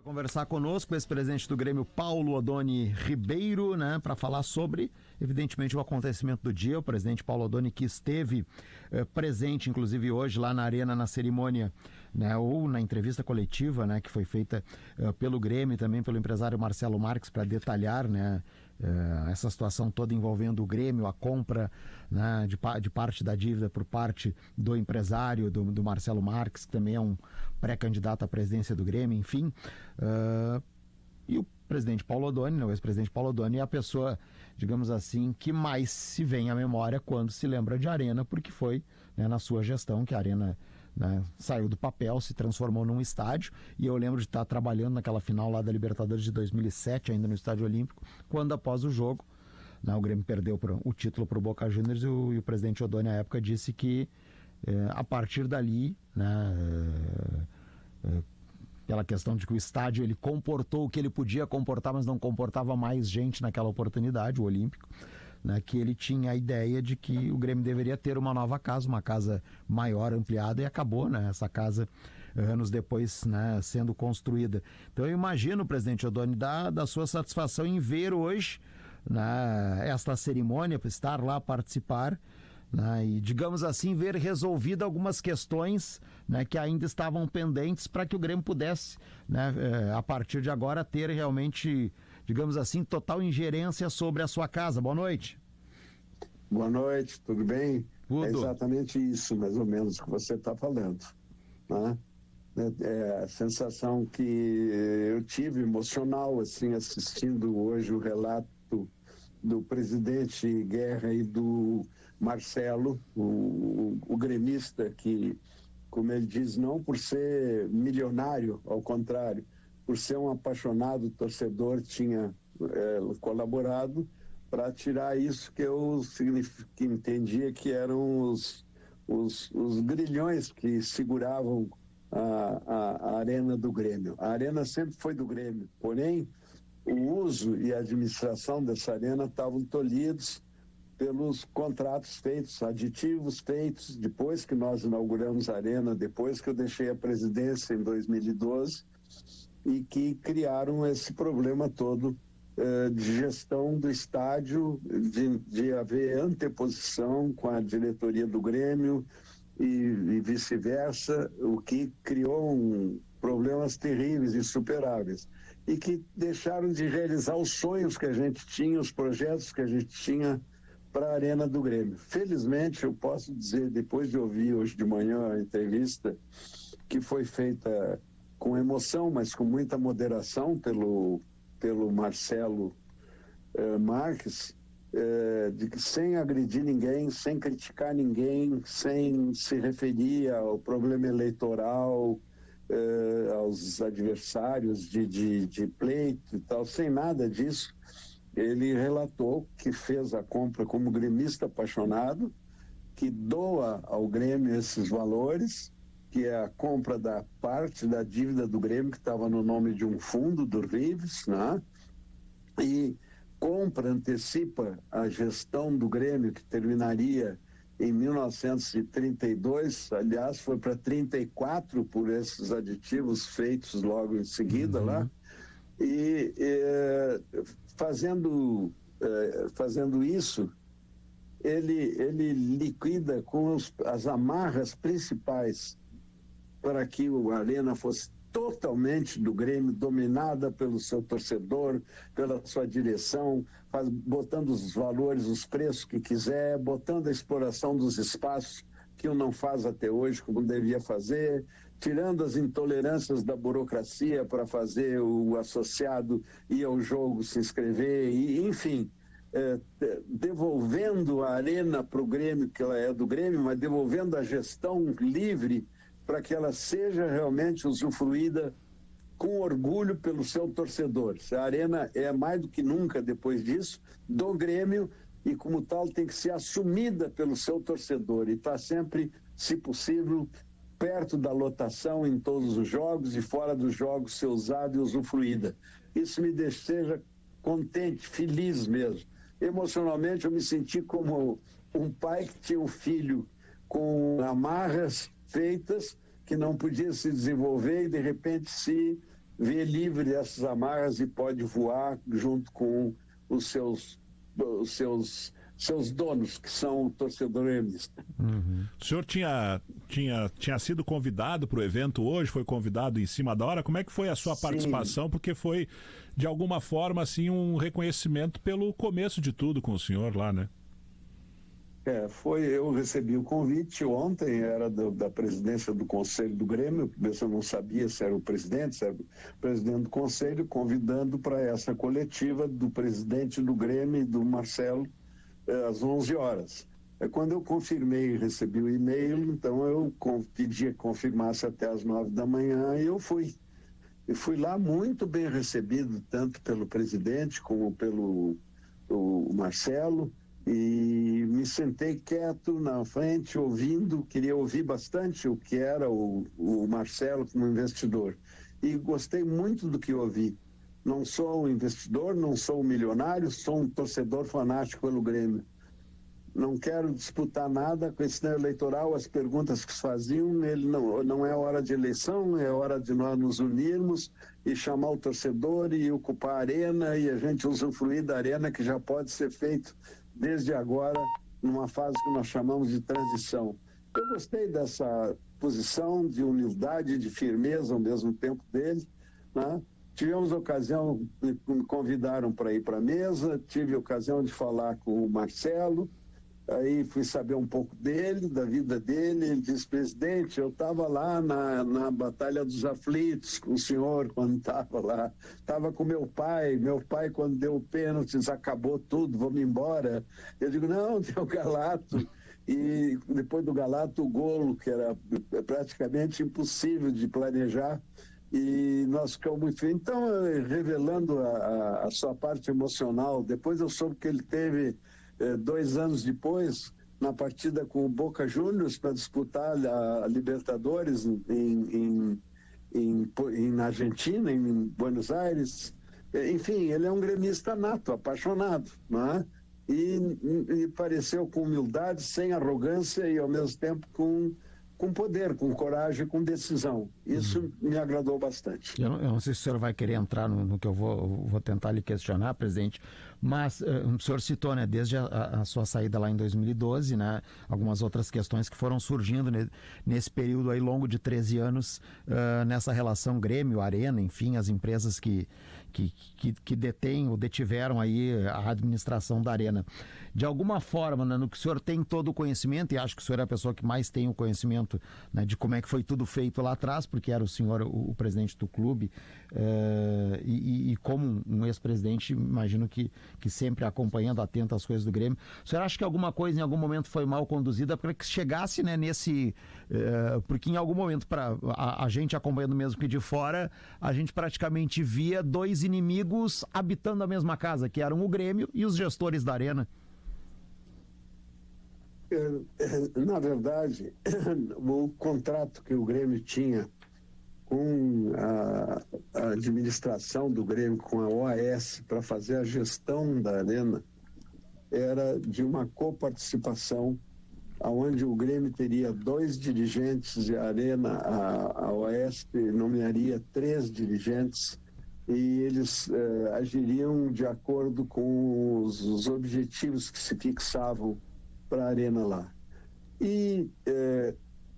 Conversar conosco, ex-presidente do Grêmio, Paulo Odoni Ribeiro, né, para falar sobre, evidentemente, o acontecimento do dia. O presidente Paulo Odoni, que esteve presente, inclusive hoje, lá na Arena, na cerimônia, né, ou na entrevista coletiva, né, que foi feita pelo Grêmio e também pelo empresário Marcelo Marques, para detalhar, né, essa situação toda envolvendo o Grêmio, a compra, né, de parte da dívida por parte do empresário, do Marcelo Marques, que também é um pré-candidato à presidência do Grêmio, enfim. E o presidente Paulo Odoni, né, o ex-presidente Paulo Odoni, é a pessoa, digamos assim, que mais se vem à memória quando se lembra de Arena, porque foi, né, na sua gestão que a Arena, né, saiu do papel, se transformou num estádio. E eu lembro de estar trabalhando naquela final lá da Libertadores de 2007, ainda no Estádio Olímpico, quando após o jogo, né, o Grêmio perdeu o título para o Boca Juniors e o presidente Odoni, à época, disse que a partir dali, né, aquela questão de que o estádio ele comportou o que ele podia comportar, mas não comportava mais gente naquela oportunidade, o Olímpico, né, que ele tinha a ideia de que o Grêmio deveria ter uma nova casa, uma casa maior, ampliada, e acabou, né, essa casa anos depois, né, sendo construída. Então eu imagino, presidente Odoni, da sua satisfação em ver hoje, né, esta cerimônia, estar lá, participar, né, e, digamos assim, ver resolvido algumas questões, né, que ainda estavam pendentes para que o Grêmio pudesse, né, a partir de agora, ter realmente, digamos assim, total ingerência sobre a sua casa. Boa noite. Boa noite, tudo bem? Tudo. É exatamente isso, mais ou menos, que você está falando, né? É a sensação que eu tive emocional, assim, assistindo hoje o relato do presidente Guerra e do Marcelo, o gremista, que, como ele diz, não por ser milionário, ao contrário, por ser um apaixonado torcedor, tinha colaborado para tirar isso que eu que entendia que eram os grilhões que seguravam a arena do Grêmio. A arena sempre foi do Grêmio, porém o uso e a administração dessa arena estavam tolhidos pelos contratos feitos, aditivos feitos depois que nós inauguramos a arena, depois que eu deixei a presidência em 2012, e que criaram esse problema todo de gestão do estádio, de haver anteposição com a diretoria do Grêmio e vice-versa, o que criou problemas terríveis, insuperáveis, e que deixaram de realizar os sonhos que a gente tinha, os projetos que a gente tinha para a Arena do Grêmio. Felizmente, eu posso dizer, depois de ouvir hoje de manhã a entrevista, que foi feita com emoção, mas com muita moderação pelo Marcelo Marques, de que sem agredir ninguém, sem criticar ninguém, sem se referir ao problema eleitoral, aos adversários de pleito e tal, sem nada disso. Ele relatou que fez a compra como gremista apaixonado, que doa ao Grêmio esses valores, que é a compra da parte da dívida do Grêmio que estava no nome de um fundo do Rives, né? E antecipa a gestão do Grêmio, que terminaria em 1932, aliás, foi para 34 por esses aditivos feitos logo em seguida lá, e fazendo isso, ele liquida com as amarras principais para que a Arena fosse totalmente do Grêmio, dominada pelo seu torcedor, pela sua direção, botando os valores, os preços que quiser, botando a exploração dos espaços que o não faz até hoje como devia fazer, tirando as intolerâncias da burocracia para fazer o associado ir ao jogo se inscrever, e enfim, devolvendo a Arena para o Grêmio, que ela é do Grêmio, mas devolvendo a gestão livre para que ela seja realmente usufruída com orgulho pelo seu torcedor. A Arena é mais do que nunca, depois disso, do Grêmio, e como tal tem que ser assumida pelo seu torcedor e está sempre, se possível, perto da lotação em todos os jogos e fora dos jogos ser usada e usufruída. Isso me deixa contente, feliz mesmo. Emocionalmente eu me senti como um pai que tinha um filho com amarras feitas, que não podia se desenvolver e de repente se vê livre dessas amarras e pode voar junto com os seus donos, que são o torcedor gremista. O senhor tinha sido convidado para o evento hoje, foi convidado em cima da hora. Como é que foi a sua participação? Porque foi, de alguma forma, assim, um reconhecimento pelo começo de tudo com o senhor lá, né? Eu recebi o convite ontem, era da presidência do Conselho do Grêmio, eu não sabia se era o presidente, se era o presidente do Conselho, convidando para essa coletiva do presidente do Grêmio e do Marcelo, às 11 horas. Quando eu confirmei e recebi o e-mail, então eu pedi que confirmasse até às 9 da manhã e eu fui. E fui lá muito bem recebido, tanto pelo presidente como pelo o Marcelo, e me sentei quieto na frente, ouvindo, queria ouvir bastante o que era o Marcelo como investidor. E gostei muito do que ouvi. Não sou um investidor, não sou um milionário, sou um torcedor fanático pelo Grêmio. Não quero disputar nada com esse eleitoral, as perguntas que se faziam, ele não é hora de eleição, é hora de nós nos unirmos e chamar o torcedor e ocupar a arena e a gente usufruir da arena, que já pode ser feito desde agora, numa fase que nós chamamos de transição. Eu gostei dessa posição de humildade, de firmeza ao mesmo tempo dele, né? Tivemos ocasião, me convidaram para ir para a mesa, tive ocasião de falar com o Marcelo, aí fui saber um pouco dele, da vida dele. Ele disse: presidente, eu estava lá na Batalha dos Aflitos com o senhor quando estava lá, estava com meu pai quando deu o pênalti, acabou tudo, vamos embora. Eu digo: não, tem o Galato. E depois do Galato, o golo, que era praticamente impossível de planejar, e nós ficamos muito felizes. Então, revelando a sua parte emocional, depois eu soube que ele teve 2 anos depois, na partida com o Boca Juniors, para disputar a Libertadores na Argentina, em Buenos Aires. Enfim, ele é um gremista nato, apaixonado, não é? E pareceu com humildade, sem arrogância e, ao mesmo tempo, com poder, com coragem, com decisão. Isso me agradou bastante. Eu não sei se o senhor vai querer entrar no que eu vou tentar lhe questionar, presidente, mas o senhor citou, né, desde a sua saída lá em 2012, né, algumas outras questões que foram surgindo nesse período aí longo de 13 anos, nessa relação Grêmio-Arena, enfim, as empresas que detêm ou detiveram aí a administração da Arena. De alguma forma, né, no que o senhor tem todo o conhecimento, e acho que o senhor é a pessoa que mais tem o conhecimento, né, de como é que foi tudo feito lá atrás, porque era o senhor o presidente do clube, e como um ex-presidente, imagino que sempre acompanhando, atento às coisas do Grêmio. O senhor acha que alguma coisa em algum momento foi mal conduzida para que chegasse, né, porque em algum momento, a gente acompanhando mesmo que de fora, a gente praticamente via 2 inimigos habitando a mesma casa, que eram o Grêmio e os gestores da Arena? Na verdade, o contrato que o Grêmio tinha com a administração do Grêmio, com a OAS, para fazer a gestão da Arena, era de uma coparticipação, onde o Grêmio teria 2 dirigentes e a Arena, a OAS nomearia 3 dirigentes, e eles agiriam de acordo com os objetivos que se fixavam para a Arena lá. E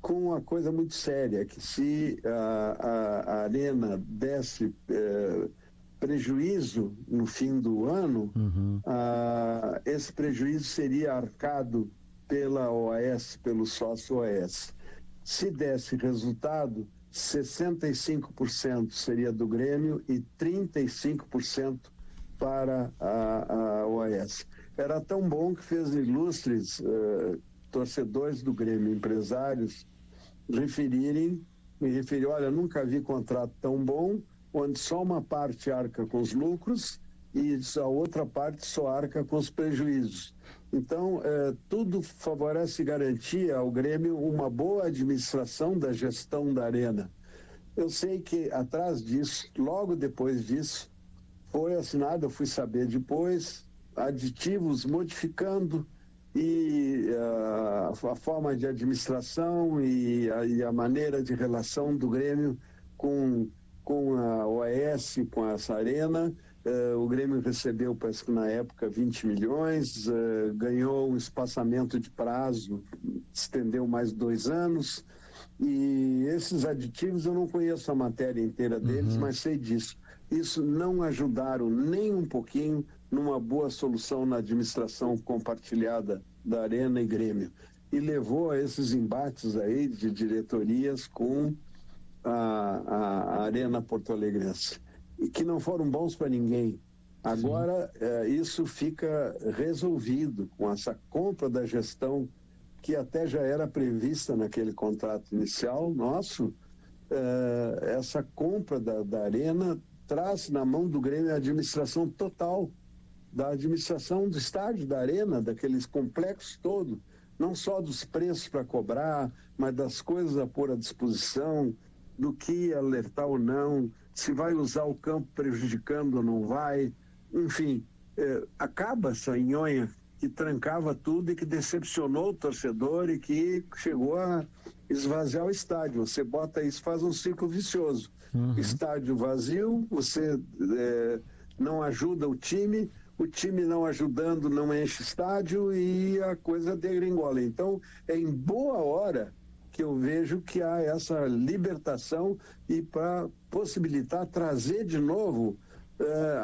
com uma coisa muito séria, que se a Arena desse prejuízo no fim do ano, esse prejuízo seria arcado pela OAS, pelo sócio OAS. Se desse resultado, 65% seria do Grêmio e 35% para a OAS. Era tão bom que fez ilustres torcedores do Grêmio, empresários, me referiram: olha, nunca vi contrato tão bom, onde só uma parte arca com os lucros e a outra parte só arca com os prejuízos. Então, tudo favorece e garantia ao Grêmio uma boa administração da gestão da Arena. Eu sei que atrás disso, logo depois disso, foi assinado, eu fui saber depois, aditivos modificando e a forma de administração e a maneira de relação do Grêmio com com a OAS, com essa arena. O Grêmio recebeu, parece que na época, 20 milhões, ganhou um espaçamento de prazo, estendeu mais 2 anos, e esses aditivos eu não conheço a matéria inteira deles, mas sei disso. Isso não ajudaram nem um pouquinho numa boa solução na administração compartilhada da Arena e Grêmio, e levou a esses embates aí de diretorias com a Arena Porto-Alegrense, e que não foram bons para ninguém. Agora, isso fica resolvido com essa compra da gestão, que até já era prevista naquele contrato inicial nosso. Essa compra da Arena traz na mão do Grêmio a administração total, da administração do estádio, da Arena, daqueles complexos todo, não só dos preços para cobrar, mas das coisas a pôr à disposição, do que alertar ou não, se vai usar o campo prejudicando ou não vai, enfim, acaba essa nhonha que trancava tudo e que decepcionou o torcedor e que chegou a esvaziar o estádio. Você bota isso, faz um ciclo vicioso. Estádio vazio, você não ajuda o time não ajudando não enche estádio e a coisa degringola. Então, é em boa hora que eu vejo que há essa libertação e para possibilitar trazer de novo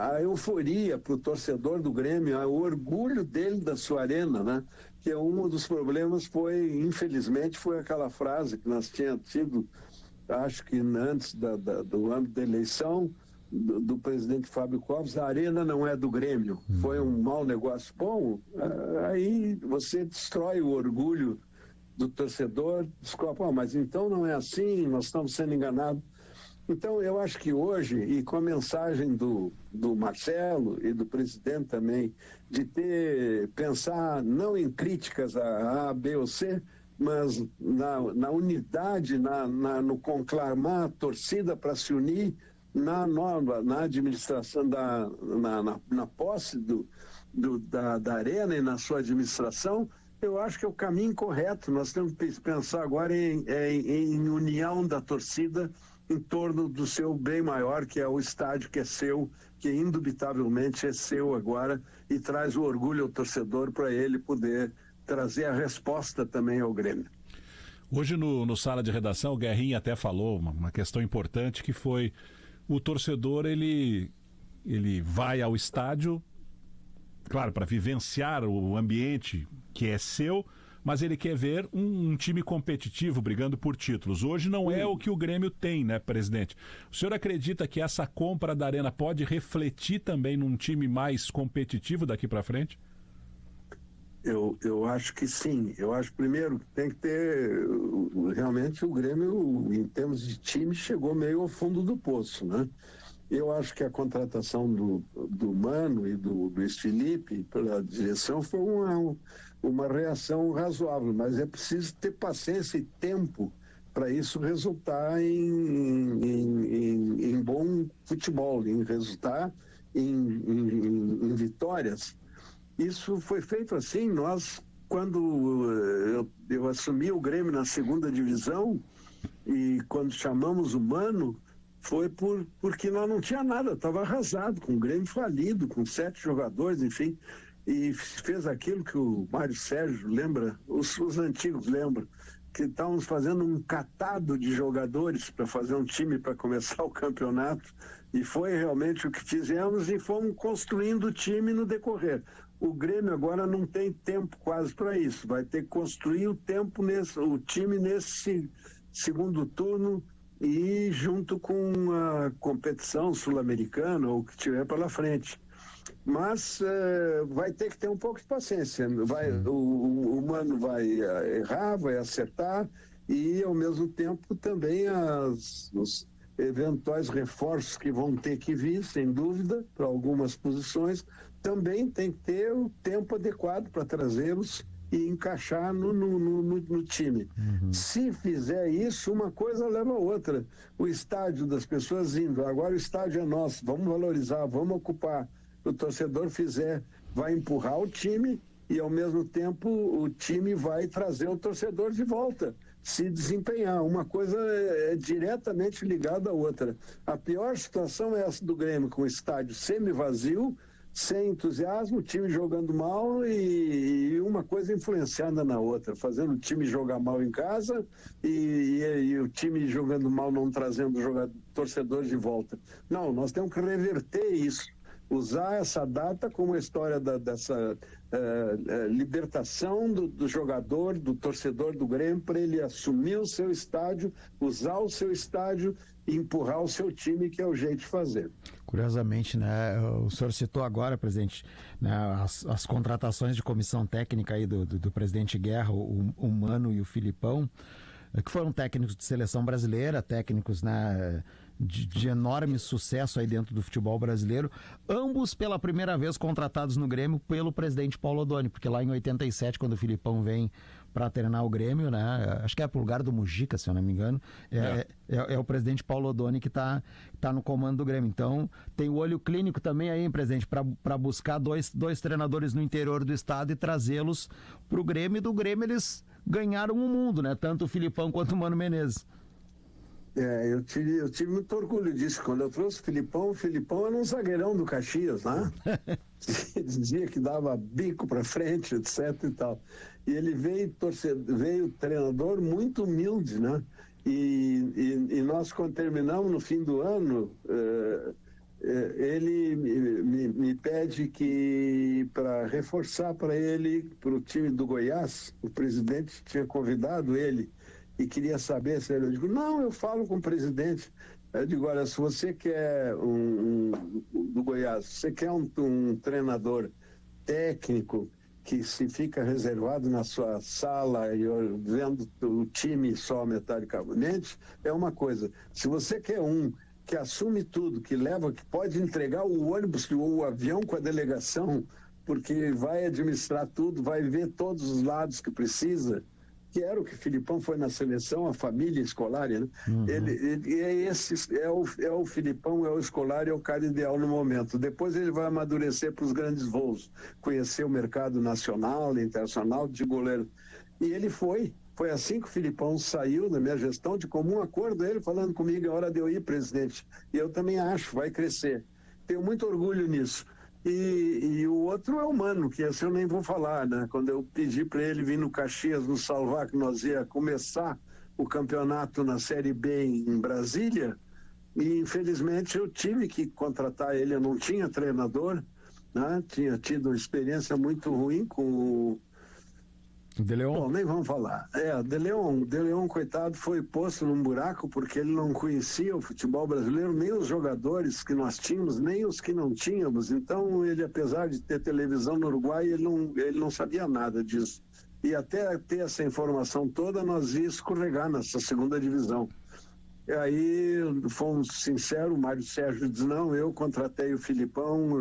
a euforia para o torcedor do Grêmio, o orgulho dele da sua arena, né? Que um dos problemas infelizmente, foi aquela frase que nós tínhamos tido, acho que antes do âmbito da eleição, do presidente Fábio Covas: a arena não é do Grêmio. Foi um mau negócio. Bom, aí você destrói o orgulho do torcedor, desculpa, mas então não é assim, nós estamos sendo enganados. Então, eu acho que hoje, e com a mensagem do Marcelo e do presidente também, de pensar não em críticas a B ou C, mas na unidade, no conclamar a torcida para se unir na administração, na posse da Arena e na sua administração, eu acho que é o caminho correto. Nós temos que pensar agora em união da torcida em torno do seu bem maior, que é o estádio, que é seu, que indubitavelmente é seu agora, e traz o orgulho ao torcedor para ele poder trazer a resposta também ao Grêmio. Hoje no Sala de Redação, o Guerrinha até falou uma questão importante, que foi o torcedor, ele vai ao estádio, claro, para vivenciar o ambiente que é seu, mas ele quer ver um time competitivo brigando por títulos. Hoje não é o que o Grêmio tem, né, presidente? O senhor acredita que essa compra da Arena pode refletir também num time mais competitivo daqui para frente? Eu acho que sim. Eu acho, primeiro, que tem que ter... Realmente o Grêmio, em termos de time, chegou meio ao fundo do poço, né? Eu acho que a contratação do Mano e do Luiz Felipe pela direção foi uma reação razoável, mas é preciso ter paciência e tempo para isso resultar em bom futebol, em resultar em vitórias. Isso foi feito assim. Quando eu assumi o Grêmio na 2ª divisão, e quando chamamos o Mano, foi porque nós não tinha nada, estava arrasado, com o Grêmio falido, com 7 jogadores, enfim, e fez aquilo que o Mário Sérgio lembra, os antigos lembram, que estávamos fazendo um catado de jogadores para fazer um time para começar o campeonato, e foi realmente o que fizemos, e fomos construindo o time no decorrer. O Grêmio agora não tem tempo quase para isso, vai ter que construir o time nesse segundo turno, e junto com a competição sul-americana ou o que tiver pela frente. Mas vai ter que ter um pouco de paciência. O Mano vai errar, vai acertar, e ao mesmo tempo também os eventuais reforços que vão ter que vir, sem dúvida, para algumas posições, também tem que ter o tempo adequado para trazê-los e encaixar no time. Se fizer isso, uma coisa leva a outra. O estádio das pessoas indo, agora o estádio é nosso, vamos valorizar, vamos ocupar. O torcedor vai empurrar o time, e ao mesmo tempo o time vai trazer o torcedor de volta. se desempenhar. Uma coisa é diretamente ligada à outra. A pior situação é essa do Grêmio, com o estádio semi-vazio, sem entusiasmo, o time jogando mal e uma coisa influenciada na outra, fazendo o time jogar mal em casa e o time jogando mal não trazendo torcedores de volta. Não, nós temos que reverter isso. Usar essa data como a história dessa libertação do jogador, do torcedor do Grêmio, para ele assumir o seu estádio, usar o seu estádio e empurrar o seu time, que é o jeito de fazer. Curiosamente, né, o senhor citou agora, presidente, né, as contratações de comissão técnica aí do presidente Guerra, o Mano e o Filipão, que foram técnicos de seleção brasileira, técnicos, né, de enorme sucesso aí dentro do futebol brasileiro, ambos pela primeira vez contratados no Grêmio pelo presidente Paulo Odoni, porque lá em 87, quando o Filipão vem para treinar o Grêmio, né, acho que é pro lugar do Mujica, se eu não me engano, é o presidente Paulo Odoni que tá no comando do Grêmio. Então, tem o olho clínico também aí, presidente, para buscar dois treinadores no interior do estado e trazê-los pro Grêmio, e do Grêmio eles ganharam o mundo, né, tanto o Filipão quanto o Mano Menezes. Eu tive muito orgulho disso. Quando eu trouxe o Filipão era um zagueirão do Caxias, né? Dizia que dava bico para frente, etc e tal. E ele veio treinador muito humilde, né? E nós, quando terminamos no fim do ano, ele me pede que, para reforçar para ele, para o time do Goiás, o presidente tinha convidado ele e queria saber se ele... Eu digo, não, eu falo com o presidente. Eu digo, olha, se você quer do Goiás, se você quer um treinador técnico que se fica reservado na sua sala e vendo o time só metodicamente, é uma coisa. Se você quer um que assume tudo, que pode entregar o ônibus, o avião com a delegação, porque vai administrar tudo, vai ver todos os lados que precisa, que era o que o Filipão foi na seleção, a família escolar, né? Uhum. É o Filipão, é o escolar, é o cara ideal no momento. Depois ele vai amadurecer para os grandes voos, conhecer o mercado nacional, internacional de goleiro. E ele foi assim que o Filipão saiu da minha gestão, de comum acordo, ele falando comigo, é hora de eu ir, presidente. E eu também acho, vai crescer. Tenho muito orgulho nisso. E o outro é o Mano, que esse eu nem vou falar, né? Quando eu pedi para ele vir no Caxias nos salvar, que nós ia começar o campeonato na Série B em Brasília, e infelizmente eu tive que contratar ele, eu não tinha treinador, né? Tinha tido uma experiência muito ruim com o De Leon? Bom, nem vamos falar. De Leon, coitado, foi posto num buraco porque ele não conhecia o futebol brasileiro, nem os jogadores que nós tínhamos, nem os que não tínhamos. Então, ele, apesar de ter televisão no Uruguai, ele não sabia nada disso. E até ter essa informação toda, nós ia escorregar nessa segunda divisão. E aí, fomos sinceros, o Mário Sérgio diz, não, eu contratei o Filipão,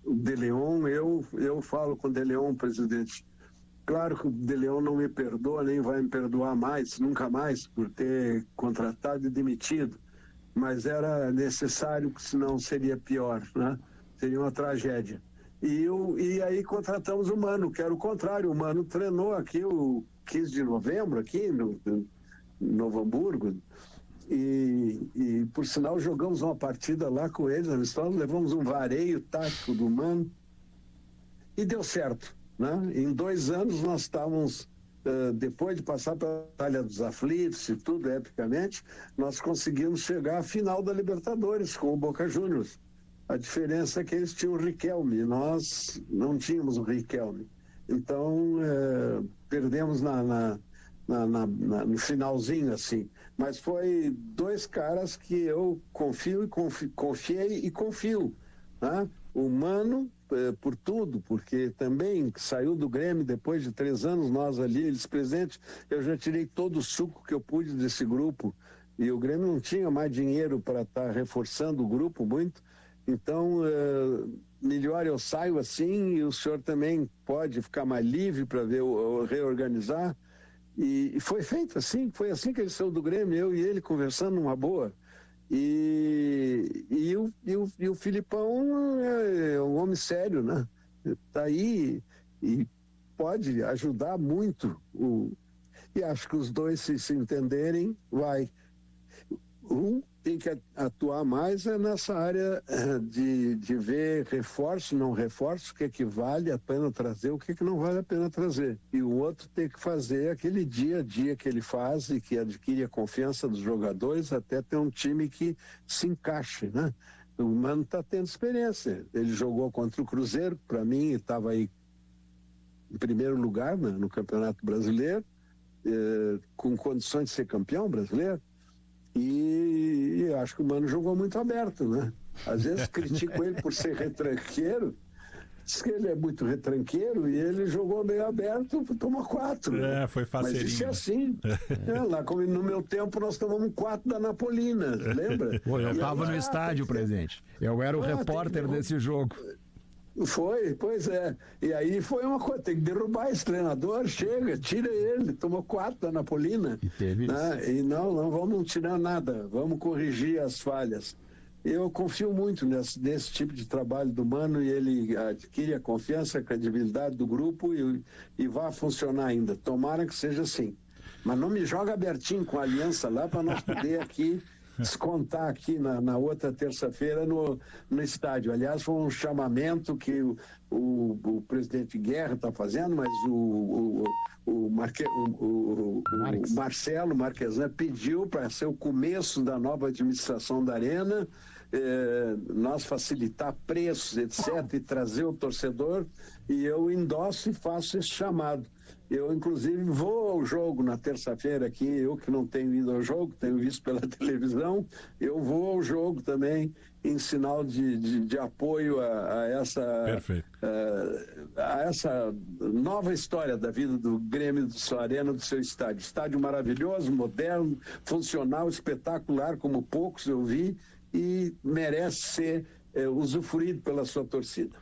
o De Leon, eu falo com o De Leon, presidente. Claro que o De Leon não me perdoa, nem vai me perdoar mais, nunca mais, por ter contratado e demitido. Mas era necessário, senão seria pior, né? Seria uma tragédia. E aí contratamos o Mano, que era o contrário. O Mano treinou aqui o 15 de novembro, aqui no Novo Hamburgo. E por sinal, jogamos uma partida lá com eles, levamos um vareio tático do Mano e deu certo. Né? Em 2 anos nós estávamos, depois de passar pela Batalha dos Aflitos e tudo, epicamente, nós conseguimos chegar à final da Libertadores com o Boca Juniors. A diferença é que eles tinham o Riquelme, nós não tínhamos o Riquelme. Então, perdemos no finalzinho, assim. Mas foi 2 caras que eu confiei e confio. Né? O Mano, por tudo, porque também saiu do Grêmio depois de 3 anos, nós ali, eles presentes, eu já tirei todo o suco que eu pude desse grupo, e o Grêmio não tinha mais dinheiro para estar reforçando o grupo muito, então, melhor eu saio assim, e o senhor também pode ficar mais livre para ver reorganizar, e foi feito assim, foi assim que ele saiu do Grêmio, eu e ele conversando numa boa. E o Filipão é um homem sério, né? Está aí e pode ajudar muito. e acho que os dois, se entenderem, vai. Um tem que atuar mais nessa área de ver reforço, não reforço, o que vale a pena trazer, o que não vale a pena trazer. E o outro tem que fazer aquele dia a dia que ele faz e que adquire a confiança dos jogadores até ter um time que se encaixe, né? O Mano está tendo experiência. Ele jogou contra o Cruzeiro, para mim, estava aí em primeiro lugar, né, no Campeonato Brasileiro, com condições de ser campeão brasileiro. E acho que o Mano jogou muito aberto, né? Às vezes critico ele por ser retranqueiro, diz que ele é muito retranqueiro e ele jogou meio aberto, tomou 4. Né? Foi faceirinho. Mas isso é assim. Lá como no meu tempo nós tomamos 4 da Napolina, lembra? Pô, eu estava no estádio, presidente. Eu era o repórter desse jogo. Foi, pois é. E aí foi uma coisa, tem que derrubar esse treinador, chega, tira ele, tomou 4 da Napolina. E teve né? E não vamos tirar nada, vamos corrigir as falhas. Eu confio muito nesse tipo de trabalho do Mano e ele adquire a confiança, a credibilidade do grupo e vai funcionar ainda. Tomara que seja assim. Mas não me joga abertinho com a aliança lá para nós poder aqui descontar aqui na outra terça-feira no estádio. Aliás, foi um chamamento que o presidente Guerra está fazendo, mas o Marcelo Marquesan pediu para ser o começo da nova administração da Arena, nós facilitar preços, etc., e trazer o torcedor, e eu endosso e faço esse chamado. Eu, inclusive, vou ao jogo na terça-feira aqui, eu que não tenho ido ao jogo, tenho visto pela televisão, eu vou ao jogo também em sinal de apoio a essa nova história da vida do Grêmio do São Arena, do seu estádio. Estádio maravilhoso, moderno, funcional, espetacular, como poucos eu vi, e merece ser usufruído pela sua torcida.